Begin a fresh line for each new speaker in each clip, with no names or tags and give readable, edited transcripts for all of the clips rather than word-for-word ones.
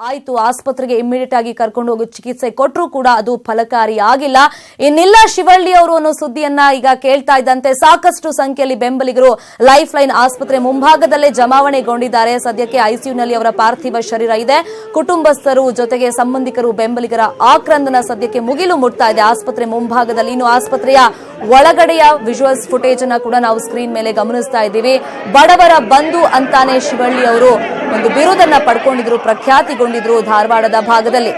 ಆಯ್ತು, ಆಸ್ಪತ್ರೆಗೆ ಇಮಿಡಿಯೇಟ್ ಆಗಿ ಕರ್ಕೊಂಡು ಹೋಗಿ ಚಿಕಿತ್ಸೆ ಕೊಟ್ಟರು ಕೂಡ ಅದು ಫಲಕಾರಿ ಆಗಿಲ್ಲ. ಇನ್ನಿಲ್ಲ ಶಿವಳ್ಳಿ ಅವರು ಅನ್ನೋ ಸುದ್ದಿಯನ್ನ ಈಗ ಕೇಳ್ತಾ ಇದ್ದಂತೆ ಸಾಕಷ್ಟು ಸಂಖ್ಯೆಯಲ್ಲಿ ಬೆಂಬಲಿಗರು ಲೈಫ್ ಲೈನ್ ಆಸ್ಪತ್ರೆ ಮುಂಭಾಗದಲ್ಲೇ ಜಮಾವಣೆಗೊಂಡಿದ್ದಾರೆ. ಸದ್ಯಕ್ಕೆ ಐಸಿಯುನಲ್ಲಿ ಅವರ ಪಾರ್ಥಿವ ಶರೀರ ಇದೆ. ಕುಟುಂಬಸ್ಥರು ಜೊತೆಗೆ ಸಂಬಂಧಿಕರು ಬೆಂಬಲಿಗರ ಆಕ್ರಂದನ ಸದ್ಯಕ್ಕೆ ಮುಗಿಲು ಮುಟ್ತಾ ಇದೆ ಆಸ್ಪತ್ರೆ ಮುಂಭಾಗದಲ್ಲಿ. ಇನ್ನು ಆಸ್ಪತ್ರೆಯ ಒಳಗಡೆಯ ವಿಜುವಲ್ಸ್ ಫುಟೇಜ್ ಅನ್ನ ಕೂಡ ನಾವು ಸ್ಕ್ರೀನ್ ಮೇಲೆ ಗಮನಿಸ್ತಾ ಇದ್ದೀವಿ. ಬಡವರ ಬಂಧು ಅಂತಾನೆ ಶಿವಳ್ಳಿ ಅವರು ಒಂದು ಬಿರುದನ್ನ ಪಡ್ಕೊಂಡಿದ್ರು, ಪ್ರಖ್ಯಾತಿಗೊಂಡಿದ್ರು ಧಾರವಾಡದ ಭಾಗದಲ್ಲಿ.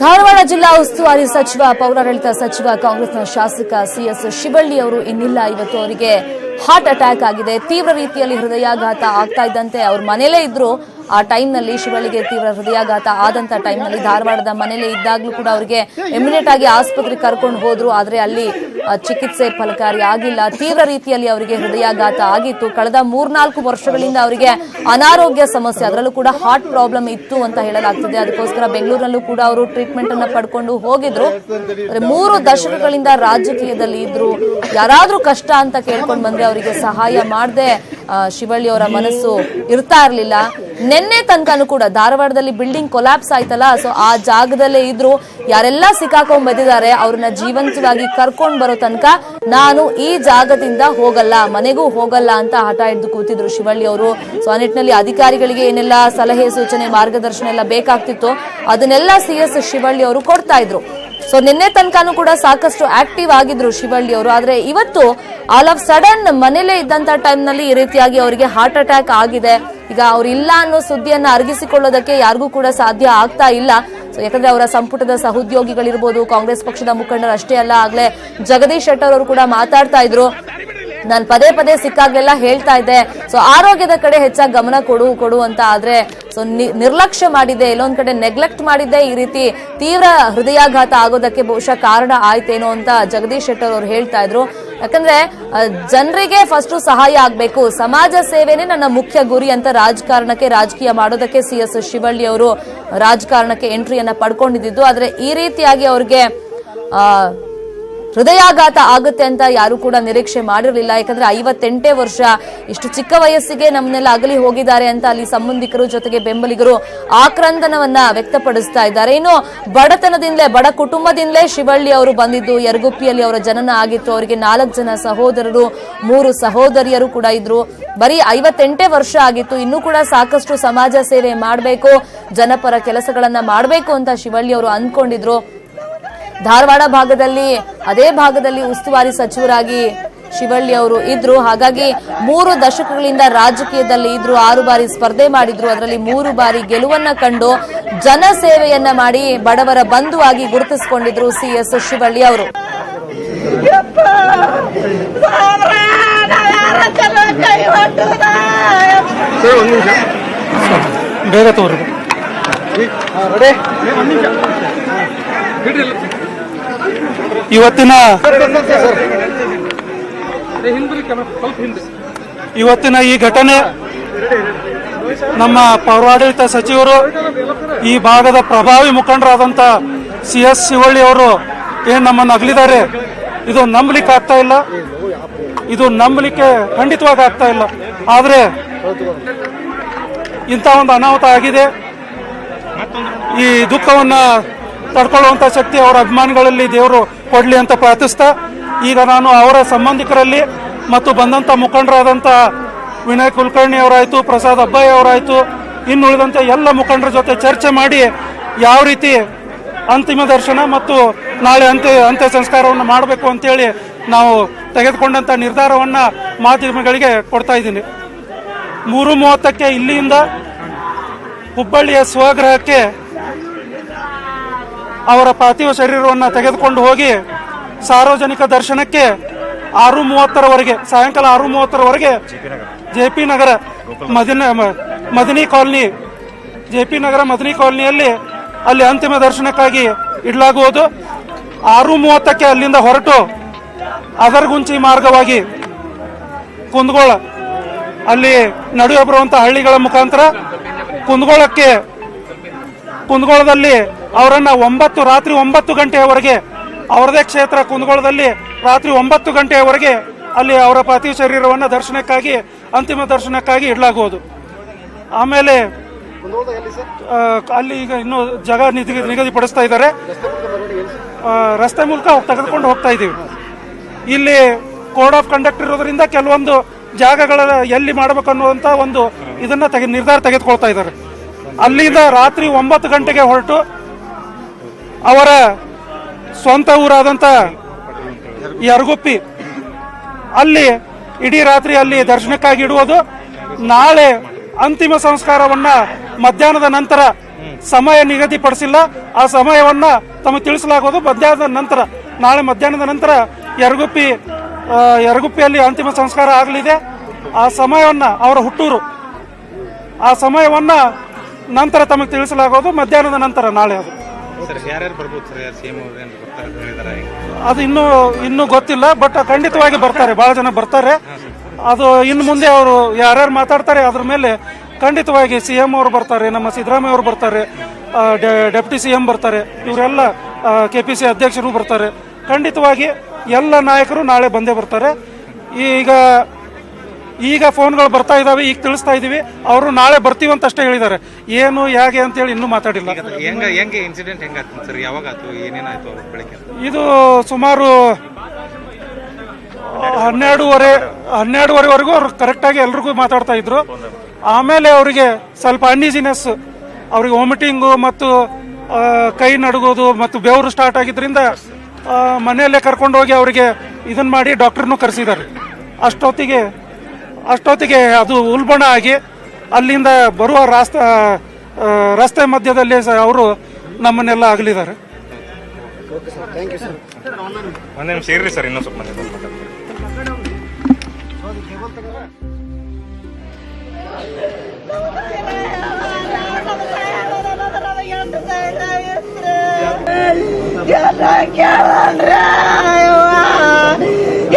ಧಾರವಾಡ ಜಿಲ್ಲಾ ಉಸ್ತುವಾರಿ ಸಚಿವ, ಪೌರಾಡಳಿತ ಸಚಿವ, ಕಾಂಗ್ರೆಸ್ನ ಶಾಸಕ ಸಿಎಸ್ ಶಿವಳ್ಳಿ ಅವರು ಇನ್ನಿಲ್ಲ. ಇವತ್ತು ಅವರಿಗೆ ಹಾರ್ಟ್ ಅಟ್ಯಾಕ್ ಆಗಿದೆ. ತೀವ್ರ ರೀತಿಯಲ್ಲಿ ಹೃದಯಾಘಾತ ಆಗ್ತಾ ಇದ್ದಂತೆ ಅವ್ರ ಮನೇಲೇ ಇದ್ರು. ಆ ಟೈಮ್ನಲ್ಲಿ ಶಿವಳ್ಳಿಗೆ ತೀವ್ರ ಹೃದಯಾಘಾತ ಆದಂತ ಟೈಮ್ನಲ್ಲಿ ಧಾರವಾಡದ ಮನೇಲೇ ಇದ್ದಾಗ್ಲೂ ಕೂಡ ಅವರಿಗೆ ಇಮಿಡಿಯೇಟ್ ಆಗಿ ಆಸ್ಪತ್ರೆಗೆ ಕರ್ಕೊಂಡು ಹೋದ್ರು. ಆದ್ರೆ ಅಲ್ಲಿ ಚಿಕಿತ್ಸೆ ಫಲಕಾರಿ ಆಗಿಲ್ಲ. ತೀವ್ರ ರೀತಿಯಲ್ಲಿ ಅವರಿಗೆ ಹೃದಯಾಘಾತ ಆಗಿತ್ತು. ಕಳೆದ 3-4 ವರ್ಷಗಳಿಂದ ಅವರಿಗೆ ಅನಾರೋಗ್ಯ ಸಮಸ್ಯೆ, ಅದರಲ್ಲೂ ಕೂಡ ಹಾರ್ಟ್ ಪ್ರಾಬ್ಲಮ್ ಇತ್ತು ಅಂತ ಹೇಳಲಾಗ್ತಿದೆ. ಅದಕ್ಕೋಸ್ಕರ ಬೆಂಗಳೂರಿನಲ್ಲೂ ಕೂಡ ಅವರು ಟ್ರೀಟ್ಮೆಂಟ್ ಅನ್ನ ಪಡ್ಕೊಂಡು ಹೋಗಿದ್ರು. 3 ದಶಕಗಳಿಂದ ರಾಜಕೀಯದಲ್ಲಿ ಇದ್ರು. ಯಾರಾದ್ರೂ ಕಷ್ಟ ಅಂತ ಕೇಳ್ಕೊಂಡು ಬಂದ್ರೆ ಅವರಿಗೆ ಸಹಾಯ ಮಾಡದೆ ಶಿವಳ್ಳಿ ಅವರ ಮನಸ್ಸು ಇರ್ತಾ ಇರ್ಲಿಲ್ಲ. ನಿನ್ನೆ ತನಕನೂ ಕೂಡ ಧಾರವಾಡದಲ್ಲಿ ಬಿಲ್ಡಿಂಗ್ ಕೊಲ್ಯಾಪ್ಸ್ ಆಯ್ತಲ್ಲ, ಸೊ ಆ ಜಾಗದಲ್ಲೇ ಇದ್ರು. ಯಾರೆಲ್ಲ ಸಿಕ್ಕಾಕೊಂಡ್ ಬಂದಿದ್ದಾರೆ ಅವ್ರನ್ನ ಜೀವಂತವಾಗಿ ಕರ್ಕೊಂಡ್ ಬರೋ ತನಕ ನಾನು ಈ ಜಾಗದಿಂದ ಹೋಗಲ್ಲ, ಮನೆಗೂ ಹೋಗಲ್ಲ ಅಂತ ಹಠ ಹಿಡಿದು ಕೂತಿದ್ರು ಶಿವಳ್ಳಿ ಅವರು. ಸೊ ಆ ನಿಟ್ಟಿನಲ್ಲಿ ಅಧಿಕಾರಿಗಳಿಗೆ ಏನೆಲ್ಲ ಸಲಹೆ, ಸೂಚನೆ, ಮಾರ್ಗದರ್ಶನ ಎಲ್ಲ ಬೇಕಾಗ್ತಿತ್ತು ಅದನ್ನೆಲ್ಲ ಸಿಎಸ್ ಶಿವಳ್ಳಿ ಅವರು ಕೊಡ್ತಾ ಇದ್ರು. ಸೊ ನಿನ್ನೆ ತನಕನೂ ಕೂಡ ಸಾಕಷ್ಟು ಆಕ್ಟಿವ್ ಆಗಿದ್ರು ಶಿವಳ್ಳಿ ಅವರು. ಆದ್ರೆ ಇವತ್ತು ಆಲ್ ಆಫ್ ಸಡನ್ ಮನೇಲೇ ಇದ್ದಂತ ಟೈಮ್ ನಲ್ಲಿ ಈ ರೀತಿಯಾಗಿ ಅವರಿಗೆ ಹಾರ್ಟ್ ಅಟ್ಯಾಕ್ ಆಗಿದೆ. ಈಗ ಅವ್ರು ಇಲ್ಲ ಅನ್ನೋ ಸುದ್ದಿಯನ್ನ ಅರಗಿಸಿಕೊಳ್ಳೋದಕ್ಕೆ ಯಾರಿಗೂ ಕೂಡ ಸಾಧ್ಯ ಆಗ್ತಾ ಇಲ್ಲ. ಸೊ ಯಾಕಂದ್ರೆ ಅವರ ಸಂಪುಟದ ಸಹೋದ್ಯೋಗಿಗಳಿರ್ಬೋದು, ಕಾಂಗ್ರೆಸ್ ಪಕ್ಷದ ಮುಖಂಡರು ಅಷ್ಟೇ ಅಲ್ಲ, ಆಗ್ಲೇ ಜಗದೀಶ್ ಶೆಟ್ಟರ್ ಅವರು ಕೂಡ ಮಾತಾಡ್ತಾ ಇದ್ರು. ನಾನು ಪದೇ ಪದೇ ಸಿಕ್ಕಾಗೆಲ್ಲ ಹೇಳ್ತಾ ಇದ್ದೆ, ಸೊ ಆರೋಗ್ಯದ ಕಡೆ ಹೆಚ್ಚಾಗಿ ಗಮನ ಕೊಡು ಅಂತ. ಆದ್ರೆ ಸೊ ನಿರ್ಲಕ್ಷ್ಯ ಮಾಡಿದ್ದೆ, ಎಲ್ಲೊಂದ್ ಕಡೆ ನೆಗ್ಲೆಕ್ಟ್ ಮಾಡಿದ್ದೆ. ಈ ರೀತಿ ತೀವ್ರ ಹೃದಯಾಘಾತ ಆಗೋದಕ್ಕೆ ಬಹುಶಃ ಕಾರಣ ಆಯ್ತೇನೋ ಅಂತ ಜಗದೀಶ್ ಶೆಟ್ಟರ್ ಅವರು ಹೇಳ್ತಾ ಇದ್ರು. ಯಾಕಂದ್ರೆ ಜನರಿಗೆ ಫಸ್ಟ್ ಸಹಾಯ ಆಗ್ಬೇಕು, ಸಮಾಜ ಸೇವೆನೇ ನನ್ನ ಮುಖ್ಯ ಗುರಿ ಅಂತ ರಾಜಕೀಯ ಮಾಡೋದಕ್ಕೆ ಸಿಎಸ್ ಶಿವಳ್ಳಿ ಅವರು ರಾಜಕಾರಣಕ್ಕೆ ಎಂಟ್ರಿಯನ್ನ ಪಡ್ಕೊಂಡಿದ್ದು. ಆದ್ರೆ ಈ ರೀತಿಯಾಗಿ ಅವ್ರಿಗೆ ಹೃದಯಾಘಾತ ಆಗುತ್ತೆ ಅಂತ ಯಾರು ಕೂಡ ನಿರೀಕ್ಷೆ ಮಾಡಿರಲಿಲ್ಲ. ಯಾಕಂದ್ರೆ 58 ವರ್ಷ, ಇಷ್ಟು ಚಿಕ್ಕ ವಯಸ್ಸಿಗೆ ನಮ್ಮನ್ನೆಲ್ಲ ಅಗಲಿ ಹೋಗಿದ್ದಾರೆ ಅಂತ ಅಲ್ಲಿ ಸಂಬಂಧಿಕರು ಜೊತೆಗೆ ಬೆಂಬಲಿಗರು ಆಕ್ರಂದನವನ್ನ ವ್ಯಕ್ತಪಡಿಸ್ತಾ ಇದ್ದಾರೆ. ಇನ್ನು ಬಡತನದಿಂದಲೇ, ಬಡ ಕುಟುಂಬದಿಂದಲೇ ಶಿವಳ್ಳಿ ಅವರು ಬಂದಿದ್ದು. ಯರಗುಪ್ಪಿಯಲ್ಲಿ ಅವರ ಜನನ ಆಗಿತ್ತು. ಅವರಿಗೆ 4 ಜನ ಸಹೋದರರು, 3 ಸಹೋದರಿಯರು ಕೂಡ ಇದ್ರು. ಬರೀ 58 ವರ್ಷ ಆಗಿತ್ತು. ಇನ್ನೂ ಕೂಡ ಸಾಕಷ್ಟು ಸಮಾಜ ಸೇವೆ ಮಾಡಬೇಕು, ಜನಪರ ಕೆಲಸಗಳನ್ನ ಮಾಡಬೇಕು ಅಂತ ಶಿವಳ್ಳಿ ಅವರು ಅಂದ್ಕೊಂಡಿದ್ರು. ಧಾರವಾಡ ಭಾಗದಲ್ಲಿ, ಅದೇ ಭಾಗದಲ್ಲಿ ಉಸ್ತುವಾರಿ ಸಚಿವರಾಗಿ ಶಿವಳ್ಳಿ ಅವರು ಇದ್ರು. ಹಾಗಾಗಿ 3 ದಶಕಗಳಿಂದ ರಾಜಕೀಯದಲ್ಲಿ ಇದ್ರು. 6 ಬಾರಿ ಸ್ಪರ್ಧೆ ಮಾಡಿದ್ರು. ಅದರಲ್ಲಿ 3 ಬಾರಿ ಗೆಲುವನ್ನ ಕಂಡು ಜನ ಸೇವೆಯನ್ನ ಮಾಡಿ ಬಡವರ ಬಂಧುವಾಗಿ ಗುರುತಿಸಿಕೊಂಡಿದ್ರು ಸಿಎಸ್ ಶಿವಳ್ಳಿ ಅವರು.
ಬೇಗ ತೋರು ಇವತ್ತಿನ ಈ ಘಟನೆ ನಮ್ಮ ಪೌರಾಡಳಿತ ಸಚಿವರು, ಈ ಭಾಗದ ಪ್ರಭಾವಿ ಮುಖಂಡರಾದಂಥ ಸಿಎಸ್ ಶಿವಳ್ಳಿ ಅವರು ಏನು ನಮ್ಮನ್ನು ಅಗಲಿದ್ದಾರೆ, ಇದು ನಂಬಲಿಕ್ಕೆ ಆಗ್ತಾ ಇಲ್ಲ. ಇದು ನಂಬಲಿಕ್ಕೆ ಖಂಡಿತವಾಗಿ ಆಗ್ತಾ ಇಲ್ಲ. ಆದರೆ ಇಂಥ ಒಂದು ಅನಾಹುತ ಆಗಿದೆ. ಈ ದುಃಖವನ್ನ ತಡ್ಕೊಳ್ಳುವಂತ ಶಕ್ತಿ ಅವರ ಅಭಿಮಾನಿಗಳಲ್ಲಿ ದೇವರು ಕೊಡ್ಲಿ ಅಂತ ಪ್ರಾರ್ಥಿಸ್ತಾ, ಈಗ ನಾನು ಅವರ ಸಂಬಂಧಿಕರಲ್ಲಿ ಮತ್ತು ಬಂದಂತ ಮುಖಂಡರಾದಂಥ ವಿನಯ್ ಕುಲಕರ್ಣಿ ಅವರಾಯ್ತು, ಪ್ರಸಾದ್ ಅಬ್ಬಾಯಿ ಅವರಾಯ್ತು, ಇನ್ನುಳಿದಂತೆ ಎಲ್ಲ ಮುಖಂಡರ ಜೊತೆ ಚರ್ಚೆ ಮಾಡಿ ಯಾವ ರೀತಿ ಅಂತಿಮ ದರ್ಶನ ಮತ್ತು ನಾಳೆ ಅಂತ್ಯ ಸಂಸ್ಕಾರವನ್ನು ಮಾಡಬೇಕು ಅಂತೇಳಿ ನಾವು ತೆಗೆದುಕೊಂಡಂತ ನಿರ್ಧಾರವನ್ನ ಮಾಧ್ಯಮಗಳಿಗೆ ಕೊಡ್ತಾ ಇದ್ದೀನಿ. 3:30ಕ್ಕೆ ಇಲ್ಲಿಂದ ಹುಬ್ಬಳ್ಳಿಯ ಸ್ವಗೃಹಕ್ಕೆ ಅವರ ಪಾರ್ಥಿವ ಶರೀರವನ್ನು ತೆಗೆದುಕೊಂಡು ಹೋಗಿ ಸಾರ್ವಜನಿಕ ದರ್ಶನಕ್ಕೆ 6:30ರವರೆಗೆ ಸಾಯಂಕಾಲ 6:30ರವರೆಗೆ JP ನಗರ ಮದನಿ ಕಾಲನಿ JP ನಗರ ಮದನಿ ಕಾಲನಿಯಲ್ಲಿ ಅಲ್ಲಿ ಅಂತಿಮ ದರ್ಶನಕ್ಕಾಗಿ ಇಡಲಾಗುವುದು. 6:30ಕ್ಕೆ ಅಲ್ಲಿಂದ ಹೊರಟು ಅದರಗುಂಚಿ ಮಾರ್ಗವಾಗಿ ಕುಂದಗೋಳ ಅಲ್ಲಿ ನಡುವೆ ಬರುವಂತಹ ಹಳ್ಳಿಗಳ ಮುಖಾಂತರ ಕುಂದಗೋಳದಲ್ಲಿ ಅವರನ್ನ ರಾತ್ರಿ 9 ಗಂಟೆಯವರೆಗೆ ಅವರದೇ ಕ್ಷೇತ್ರ ಕುಂದಗೋಳದಲ್ಲಿ ರಾತ್ರಿ 9 ಗಂಟೆಯವರೆಗೆ ಅಲ್ಲಿ ಅವರ ಪಾರ್ಥಿವ ಶರೀರವನ್ನು ದರ್ಶನಕ್ಕಾಗಿ ಅಂತಿಮ ದರ್ಶನಕ್ಕಾಗಿ ಇಡಲಾಗುವುದು. ಆಮೇಲೆ ಅಲ್ಲಿ ಈಗ ಇನ್ನೂ ಜಾಗ ನಿಗದಿಪಡಿಸ್ತಾ ಇದ್ದಾರೆ. ರಸ್ತೆ ಮೂಲಕ ತೆಗೆದುಕೊಂಡು ಹೋಗ್ತಾ ಇದ್ದೀವಿ. ಇಲ್ಲಿ ಕೋಡ್ ಆಫ್ ಕಂಡಕ್ಟ್ ಇರೋದ್ರಿಂದ ಕೆಲವೊಂದು ಜಾಗಗಳ ಎಲ್ಲಿ ಮಾಡಬೇಕು ಅನ್ನುವಂಥ ಒಂದು ಇದನ್ನ ನಿರ್ಧಾರ ತೆಗೆದುಕೊಳ್ತಾ ಇದ್ದಾರೆ. ಅಲ್ಲಿಂದ ರಾತ್ರಿ 9 ಗಂಟೆಗೆ ಹೊರಟು ಅವರ ಸ್ವಂತ ಊರಾದಂಥ ಯರಗುಪ್ಪಿ ಅಲ್ಲಿ ಇಡೀ ರಾತ್ರಿ ಅಲ್ಲಿ ದರ್ಶನಕ್ಕಾಗಿ ಇಡುವುದು. ನಾಳೆ ಅಂತಿಮ ಸಂಸ್ಕಾರವನ್ನ ಮಧ್ಯಾಹ್ನದ ನಂತರ ಸಮಯ ನಿಗದಿಪಡಿಸಿಲ್ಲ, ಆ ಸಮಯವನ್ನ ತಮಗೆ ತಿಳಿಸಲಾಗುವುದು. ನಾಳೆ ಮಧ್ಯಾಹ್ನದ ನಂತರ ಯರಗುಪ್ಪಿಯಲ್ಲಿ ಅಂತಿಮ ಸಂಸ್ಕಾರ ಆಗಲಿದೆ. ಆ ಸಮಯವನ್ನ ಅವರ ಹುಟ್ಟೂರು, ಆ ಸಮಯವನ್ನ ನಂತರ ತಮಗೆ ತಿಳಿಸಲಾಗುವುದು ಮಧ್ಯಾಹ್ನದ ನಂತರ ನಾಳೆ. ಅದು ಇನ್ನೂ ಗೊತ್ತಿಲ್ಲ, ಬಟ್ ಖಂಡಿತವಾಗಿ ಬರ್ತಾರೆ, ಬಹಳ ಜನ ಬರ್ತಾರೆ. ಅದು ಇನ್ನು ಮುಂದೆ ಅವರು ಯಾರ್ಯಾರು ಮಾತಾಡ್ತಾರೆ ಅದ್ರ ಮೇಲೆ ಖಂಡಿತವಾಗಿ CM ಅವರು ಬರ್ತಾರೆ, ನಮ್ಮ ಸಿದ್ದರಾಮಯ್ಯ ಅವರು ಬರ್ತಾರೆ, ಡೆಪ್ಟಿ CM ಬರ್ತಾರೆ, ಇವರೆಲ್ಲ KPC ಅಧ್ಯಕ್ಷರು ಬರ್ತಾರೆ. ಖಂಡಿತವಾಗಿ ಎಲ್ಲ ನಾಯಕರು ನಾಳೆ ಬಂದೇ ಬರ್ತಾರೆ. ಈಗ ಫೋನ್ಗಳು ಬರ್ತಾ ಇದಾವೆ, ಈಗ ತಿಳಿಸ್ತಾ ಇದೀವಿ. ಅವರು ನಾಳೆ ಬರ್ತೀವಿ ಅಂತ ಅಷ್ಟೇ ಹೇಳಿದ್ದಾರೆ. ಏನು ಹೇಗೆ ಅಂತ ಹೇಳಿ ಇನ್ನೂ ಮಾತಾಡಿಲ್ಲ. ಇದು ಸುಮಾರು 12:30ವರೆಗೂ ಅವ್ರು ಕರೆಕ್ಟಾಗಿ ಎಲ್ರಿಗೂ ಮಾತಾಡ್ತಾ ಇದ್ರು. ಆಮೇಲೆ ಅವರಿಗೆ ಸ್ವಲ್ಪ ಅನ್ಈಸಿನೆಸ್, ಅವ್ರಿಗೆ ವಾಮಿಟಿಂಗು ಮತ್ತು ಕೈ ನಡುಗೋದು ಮತ್ತು ಬೆವರು ಸ್ಟಾರ್ಟ್ ಆಗಿದ್ರಿಂದ ಮನೆಯಲ್ಲೇ ಕರ್ಕೊಂಡು ಹೋಗಿ ಅವರಿಗೆ ಇದನ್ನ ಮಾಡಿ ಡಾಕ್ಟರ್ನು ಕರೆಸಿದ್ದಾರೆ. ಅಷ್ಟೊತ್ತಿಗೆ ಅದು ಉಲ್ಬಣ ಆಗಿ ಅಲ್ಲಿಂದ ಬರುವ ರಸ್ತೆ ಮಧ್ಯದಲ್ಲಿ ಅವರು ನಮ್ಮನ್ನೆಲ್ಲ ಆಗಲಿದ್ದಾರೆ.
ಒಂದೇ ನಿಮಿಷ ಇರ್ರಿ ಸರ್, ಇನ್ನೂ ಸ್ವಲ್ಪ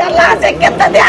ಎಲ್ಲ ಸಿಕ್ಕಿರ್ತದೆ.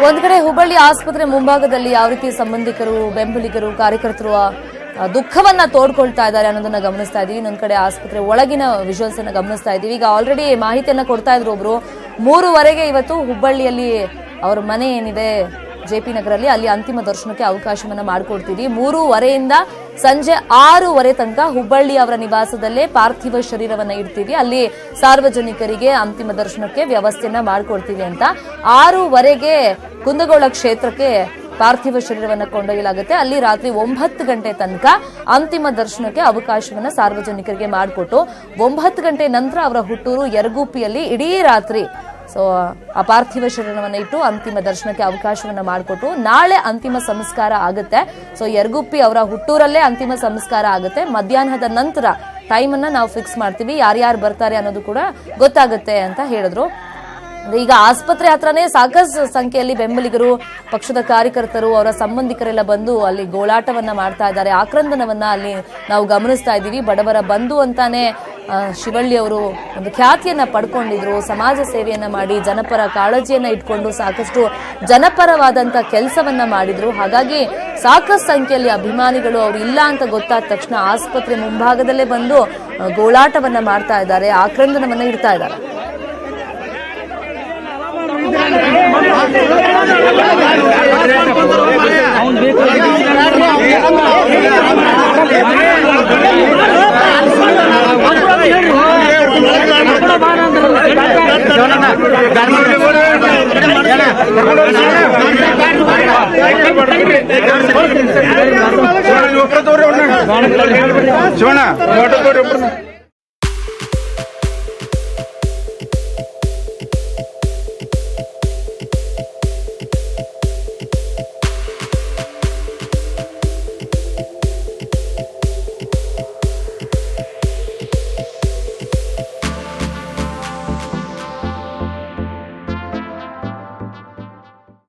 ಒಂದ್ ಕಡೆ ಹುಬ್ಬಳ್ಳಿ ಆಸ್ಪತ್ರೆ ಮುಂಭಾಗದಲ್ಲಿ ಯಾವ ರೀತಿ ಸಂಬಂಧಿಕರು, ಬೆಂಬಲಿಗರು, ಕಾರ್ಯಕರ್ತರು ದುಃಖವನ್ನ ತೋಡ್ಕೊಳ್ತಾ ಇದ್ದಾರೆ ಅನ್ನೋದನ್ನ ಗಮನಿಸ್ತಾ ಇದೀವಿ. ಇನ್ನೊಂದ್ ಕಡೆ ಆಸ್ಪತ್ರೆ ಒಳಗಿನ ವಿಜುವಲ್ಸ್ ಅನ್ನ ಗಮನಿಸ್ತಾ ಇದೀವಿ. ಈಗ ಆಲ್ರೆಡಿ ಮಾಹಿತಿಯನ್ನ ಕೊಡ್ತಾ ಇದ್ರು ಒಬ್ರು, 3:00ವರೆಗೆ ಇವತ್ತು ಹುಬ್ಬಳ್ಳಿಯಲ್ಲಿ ಅವ್ರ ಮನೆ ಏನಿದೆ JP ನಗರಲ್ಲಿ ಅಲ್ಲಿ ಅಂತಿಮ ದರ್ಶನಕ್ಕೆ ಅವಕಾಶವನ್ನ ಮಾಡಿಕೊಡ್ತೀವಿ. 3:30ಯಿಂದ ಸಂಜೆ 6:00 ತನಕ ಹುಬ್ಬಳ್ಳಿ ಅವರ ನಿವಾಸದಲ್ಲೇ ಪಾರ್ಥಿವ ಶರೀರವನ್ನ ಇಡ್ತೀವಿ. ಅಲ್ಲಿ ಸಾರ್ವಜನಿಕರಿಗೆ ಅಂತಿಮ ದರ್ಶನಕ್ಕೆ ವ್ಯವಸ್ಥೆಯನ್ನ ಮಾಡಿಕೊಡ್ತೀವಿ ಅಂತ 6:00ವರೆಗೆ ಕುಂದಗೋಳ ಕ್ಷೇತ್ರಕ್ಕೆ ಪಾರ್ಥಿವ ಶರೀರವನ್ನು ಕೊಂಡೊಯ್ಯಲಾಗುತ್ತೆ. ಅಲ್ಲಿ ರಾತ್ರಿ 9 ಗಂಟೆ ತನಕ ಅಂತಿಮ ದರ್ಶನಕ್ಕೆ ಅವಕಾಶವನ್ನ ಸಾರ್ವಜನಿಕರಿಗೆ ಮಾಡಿಕೊಟ್ಟು 9 ಗಂಟೆ ನಂತರ ಅವರ ಹುಟ್ಟೂರು ಯರಗುಪ್ಪಿಯಲ್ಲಿ ಇಡೀ ರಾತ್ರಿ ಆ ಪಾರ್ಥಿವ ಶರೀರವನ್ನ ಇಟ್ಟು ಅಂತಿಮ ದರ್ಶನಕ್ಕೆ ಅವಕಾಶವನ್ನ ಮಾಡಿಕೊಟ್ಟು ನಾಳೆ ಅಂತಿಮ ಸಂಸ್ಕಾರ ಆಗುತ್ತೆ. ಯರಗುಪ್ಪಿ ಅವರ ಹುಟ್ಟೂರಲ್ಲೇ ಅಂತಿಮ ಸಂಸ್ಕಾರ ಆಗುತ್ತೆ. ಮಧ್ಯಾಹ್ನದ ನಂತರ ಟೈಮ್ ಅನ್ನ ನಾವು ಫಿಕ್ಸ್ ಮಾಡ್ತೀವಿ, ಯಾರ್ಯಾರು ಬರ್ತಾರೆ ಅನ್ನೋದು ಕೂಡ ಗೊತ್ತಾಗುತ್ತೆ ಅಂತ ಹೇಳಿದ್ರು. ಈಗ ಆಸ್ಪತ್ರೆ ಹತ್ರನೇ ಸಾಕಷ್ಟು ಸಂಖ್ಯೆಯಲ್ಲಿ ಬೆಂಬಲಿಗರು, ಪಕ್ಷದ ಕಾರ್ಯಕರ್ತರು, ಅವರ ಸಂಬಂಧಿಕರೆಲ್ಲ ಬಂದು ಅಲ್ಲಿ ಗೋಳಾಟವನ್ನ ಮಾಡ್ತಾ ಇದ್ದಾರೆ. ಆಕ್ರಂದನವನ್ನ ಅಲ್ಲಿ ನಾವು ಗಮನಿಸ್ತಾ ಇದ್ದೀವಿ. ಬಡವರ ಬಂಧು ಅಂತಾನೆ ಶಿವಳ್ಳಿ ಅವರು ಒಂದು ಖ್ಯಾತಿಯನ್ನ ಪಡ್ಕೊಂಡಿದ್ರು. ಸಮಾಜ ಸೇವೆಯನ್ನ ಮಾಡಿ ಜನಪರ ಕಾಳಜಿಯನ್ನ ಇಟ್ಕೊಂಡು ಸಾಕಷ್ಟು ಜನಪರವಾದಂತ ಕೆಲಸವನ್ನ ಮಾಡಿದ್ರು. ಹಾಗಾಗಿ ಸಾಕಷ್ಟು ಸಂಖ್ಯೆಯಲ್ಲಿ ಅಭಿಮಾನಿಗಳು ಅವ್ರು ಇಲ್ಲ ಅಂತ ಗೊತ್ತಾದ ತಕ್ಷಣ ಆಸ್ಪತ್ರೆ ಮುಂಭಾಗದಲ್ಲೇ ಬಂದು ಗೋಳಾಟವನ್ನ ಮಾಡ್ತಾ ಇದ್ದಾರೆ, ಆಕ್ರಂದನವನ್ನ ಇಡ್ತಾ ಇದ್ದಾರೆ.
ಶಿವಣ್ಣ